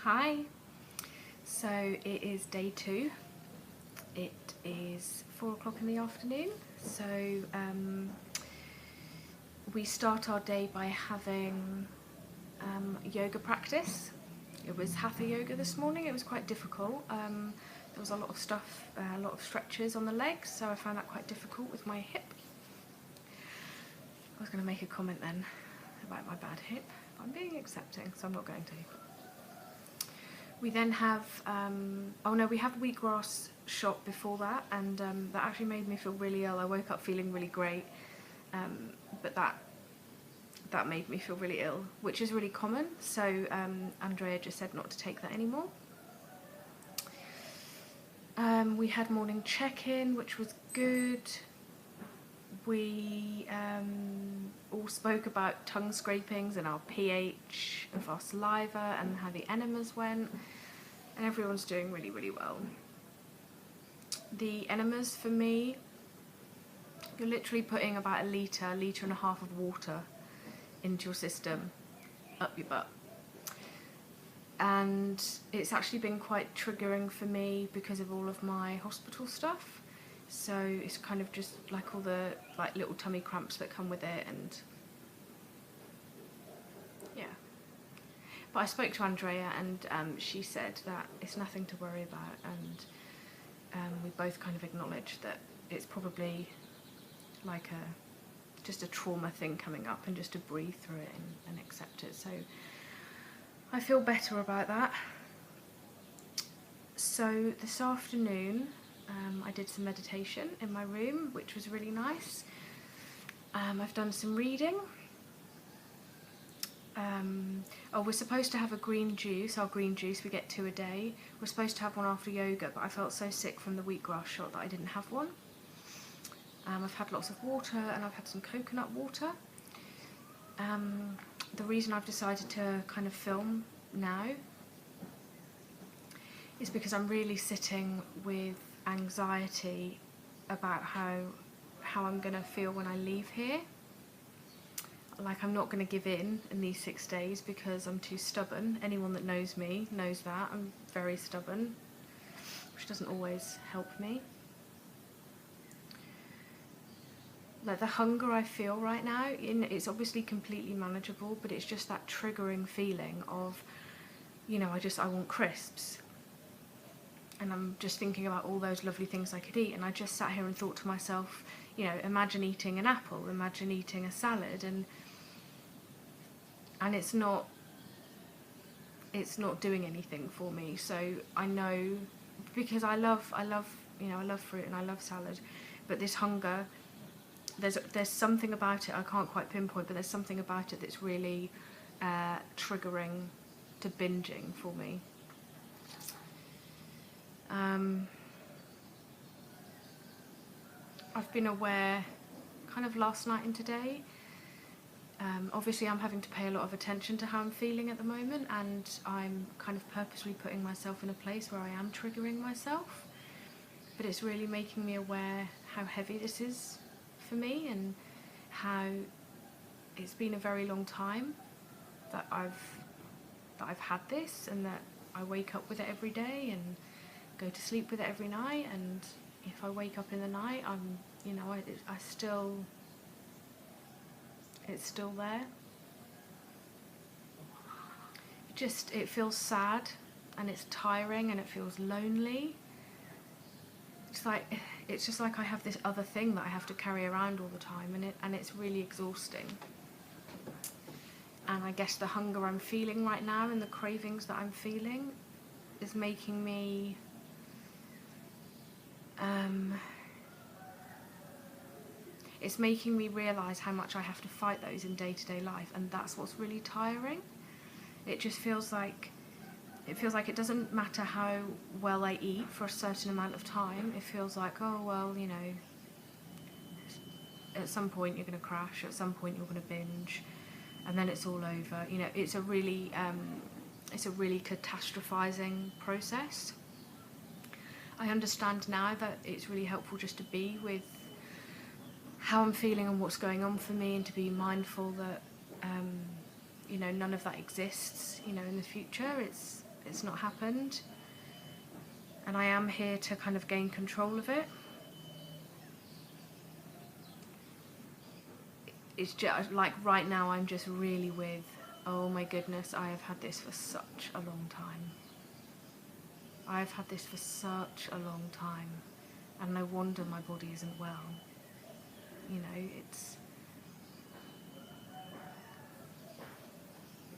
Hi. So it is day 2. It is 4 o'clock in the afternoon. So we start our day by having yoga practice. It was hatha yoga this morning. It was quite difficult. There was a lot of stuff, a lot of stretches on the legs, so I found that quite difficult with my hip. I was going to make a comment then about my bad hip, but I'm being accepting, so I'm not going to. We then have, we have wheatgrass shot before that, and that actually made me feel really ill. I woke up feeling really great, but that made me feel really ill, which is really common, so Andrea just said not to take that anymore. We had morning check-in, which was good. We all spoke about tongue scrapings and our pH of our saliva and how the enemas went, and everyone's doing really, really well. The enemas for me, you're literally putting about a litre and a half of water into your system, up your butt. And it's actually been quite triggering for me because of all of my hospital stuff. So it's kind of just like all the little tummy cramps that come with it, and yeah. But I spoke to Andrea, and she said that it's nothing to worry about, and we both kind of acknowledged that it's probably like just a trauma thing coming up, and just to breathe through it and accept it. So I feel better about that. So this afternoon I did some meditation in my room, which was really nice. I've done some reading. We're supposed to have a green juice, our green juice, we get 2 a day. We're supposed to have one after yoga, but I felt so sick from the wheatgrass shot that I didn't have one. I've had lots of water, and I've had some coconut water. The reason I've decided to kind of film now is because I'm really sitting with anxiety about how I'm going to feel when I leave here. Like, I'm not going to give in these 6 days because I'm too stubborn. Anyone that knows me knows that. I'm very stubborn, which doesn't always help me. Like, the hunger I feel right now, it's obviously completely manageable, but it's just that triggering feeling of, I want crisps. And I'm just thinking about all those lovely things I could eat, and I just sat here and thought to myself, imagine eating an apple, imagine eating a salad, and it's not doing anything for me. So I know, because I love fruit and I love salad, but this hunger, there's something about it I can't quite pinpoint, but there's something about it that's really triggering to binging for me. I've been aware kind of last night and today. Obviously I'm having to pay a lot of attention to how I'm feeling at the moment, and I'm kind of purposely putting myself in a place where I am triggering myself, but it's really making me aware how heavy this is for me, and how it's been a very long time that I've had this, and that I wake up with it every day and go to sleep with it every night, and if I wake up in the night, it's still there. It feels sad, and it's tiring, and it feels lonely. It's just like I have this other thing that I have to carry around all the time, and it's really exhausting. And I guess the hunger I'm feeling right now and the cravings that I'm feeling is making me it's making me realise how much I have to fight those in day-to-day life, and that's what's really tiring. It just feels like it doesn't matter how well I eat for a certain amount of time. It feels like, at some point you're going to crash, at some point you're going to binge, and then it's all over. It's a really catastrophizing process. I understand now that it's really helpful just to be with how I'm feeling and what's going on for me, and to be mindful that none of that exists in the future. it's not happened, and I am here to kind of gain control of it. It's just like right now I'm just really with, oh my goodness, I have had this for such a long time. I've had this for such a long time, and no wonder my body isn't well. You know, it's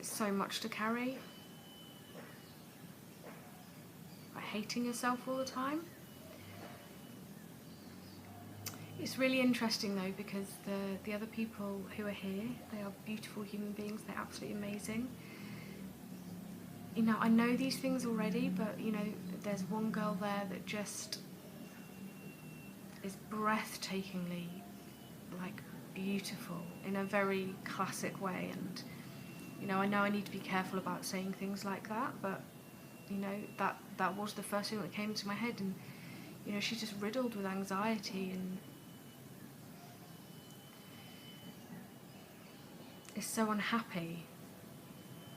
so much to carry. Like hating yourself all the time. It's really interesting though, because the other people who are here, they are beautiful human beings, they're absolutely amazing. You know, I know these things already, but you know, there's one girl there that just is breathtakingly, like, beautiful in a very classic way. And you know I need to be careful about saying things like that, but you know, that was the first thing that came to my head. And you know, she's just riddled with anxiety and is so unhappy,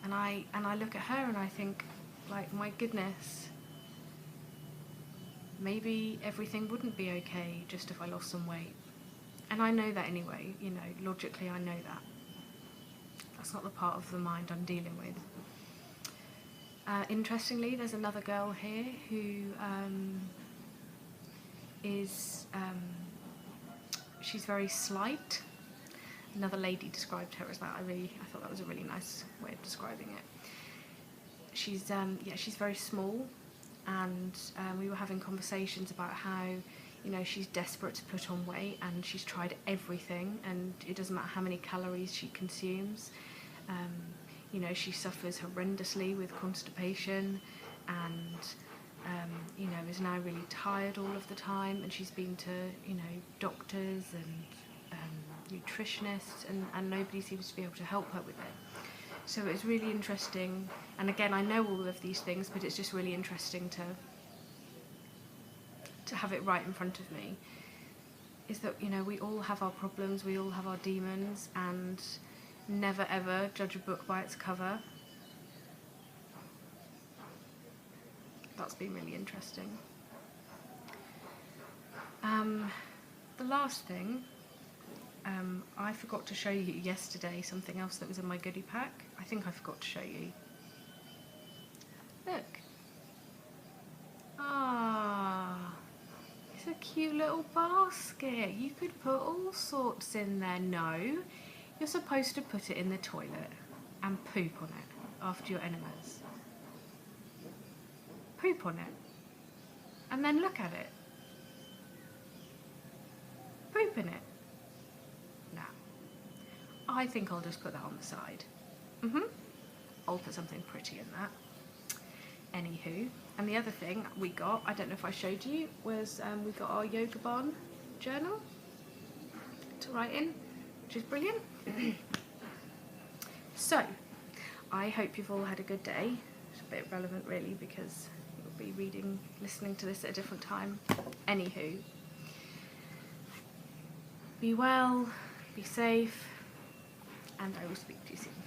and I look at her and I think, like, my goodness, maybe everything wouldn't be okay just if I lost some weight. And I know that anyway, you know, logically I know that. That's not the part of the mind I'm dealing with. Interestingly, there's another girl here who she's very slight. Another lady described her as that. I thought that was a really nice way of describing it. She's she's very small, and we were having conversations about how, you know, she's desperate to put on weight and she's tried everything, and it doesn't matter how many calories she consumes. You know, she suffers horrendously with constipation, and you know, is now really tired all of the time, and she's been to, you know, doctors and nutritionists, and nobody seems to be able to help her with it. So it's really interesting, and again, I know all of these things, but it's just really interesting to have it right in front of me, is that, you know, we all have our problems, we all have our demons, and never ever judge a book by its cover. That's been really interesting. The last thing, I forgot to show you yesterday something else that was in my goodie pack. I think I forgot to show you. Look. Ah, it's a cute little basket. You could put all sorts in there. No, you're supposed to put it in the toilet and poop on it after your enemas. Poop on it and then look at it. Poop in it. No, I think I'll just put that on the side. I'll put something pretty in that. Anywho, and the other thing we got, I don't know if I showed you, was we got our Yoga Barn journal to write in, which is brilliant. So, I hope you've all had a good day. It's a bit relevant really, because you'll be listening to this at a different time. Anywho, be well, be safe, and I will speak to you soon.